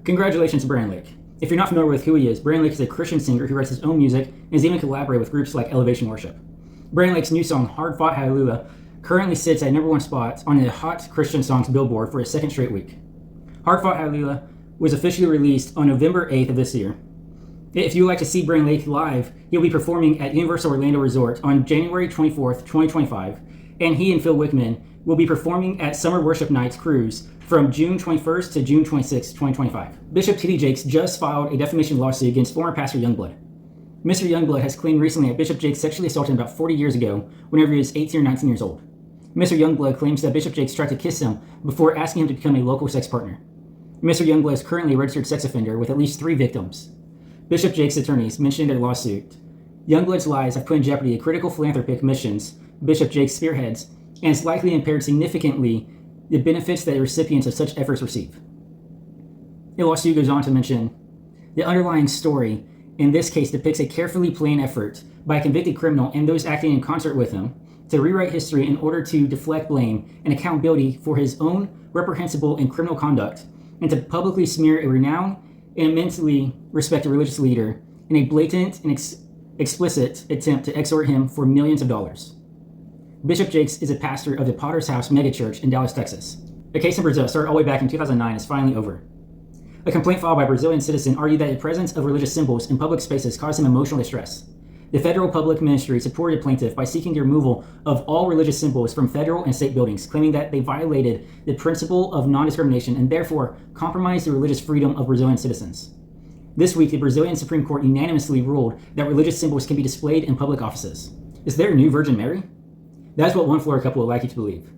Congratulations to Brandon Lake. If you're not familiar with who he is, Brandon Lake is a Christian singer who writes his own music and has even collaborated with groups like Elevation Worship. Brandon Lake's new song, Hard Fought Hallelujah, currently sits at #1 spot on the Hot Christian Songs Billboard for a second straight week. Hard Fought Hallelujah was officially released on November 8th of this year. If you would like to see Brandon Lake live, he'll be performing at Universal Orlando Resort on January 24th, 2025, and he and Phil Wickman will be performing at Summer Worship Nights Cruise from June 21st to June 26th, 2025. Bishop T.D. Jakes just filed a defamation lawsuit against former pastor Youngblood. Mr. Youngblood has claimed recently that Bishop Jakes sexually assaulted him about 40 years ago whenever he was 18 or 19 years old. Mr. Youngblood claims that Bishop Jakes tried to kiss him before asking him to become a local sex partner. Mr. Youngblood is currently a registered sex offender with at least 3 victims. Bishop Jakes' attorneys mentioned in their lawsuit, Youngblood's lies have put in jeopardy the critical philanthropic missions Bishop Jakes spearheads, and it's likely impaired significantly the benefits that the recipients of such efforts receive. The lawsuit goes on to mention, the underlying story in this case depicts a carefully planned effort by a convicted criminal and those acting in concert with him to rewrite history in order to deflect blame and accountability for his own reprehensible and criminal conduct, and to publicly smear a renowned and immensely respected religious leader in a blatant and explicit attempt to extort him for millions of dollars. Bishop Jakes is a pastor of the Potter's House megachurch in Dallas, Texas. A case in Brazil started all the way back in 2009 is finally over. A complaint filed by a Brazilian citizen argued that the presence of religious symbols in public spaces caused him emotional distress. The federal public ministry supported the plaintiff by seeking the removal of all religious symbols from federal and state buildings, claiming that they violated the principle of non-discrimination and therefore compromised the religious freedom of Brazilian citizens. This week, the Brazilian Supreme Court unanimously ruled that religious symbols can be displayed in public offices. Is there a new Virgin Mary? That is what one Florida couple would like you to believe.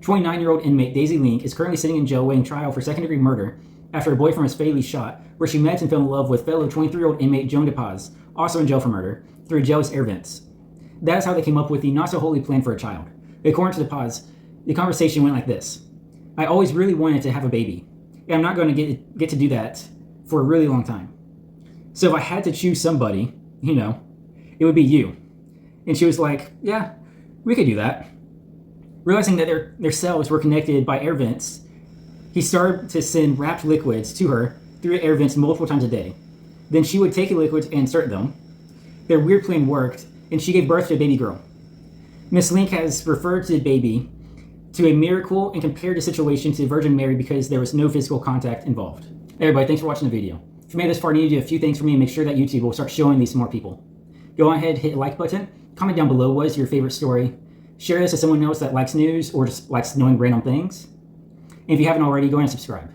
29-year-old inmate Daisy Link is currently sitting in jail awaiting trial for second-degree murder after her boyfriend was fatally shot, where she met and fell in love with fellow 23-year-old inmate Joan DePaz, also in jail for murder, through jail's air vents. That is how they came up with the not-so-holy plan for a child. According to DePaz, the conversation went like this. I always really wanted to have a baby, and I'm not going to get to do that for a really long time. So if I had to choose somebody, it would be you. And she was like, yeah, we could do that. Realizing that their cells were connected by air vents, he started to send wrapped liquids to her through the air vents multiple times a day. Then she would take the liquids and insert them. Their weird plan worked, and she gave birth to a baby girl. Miss Link has referred to the baby to a miracle and compared the situation to the Virgin Mary because there was no physical contact involved. Hey everybody, thanks for watching the video. If you made this far, I need you to do a few things for me and make sure that YouTube will start showing these to more people. Go ahead, hit the like button, comment down below what is your favorite story, share this with someone else that likes news or just likes knowing random things. And if you haven't already, go ahead and subscribe.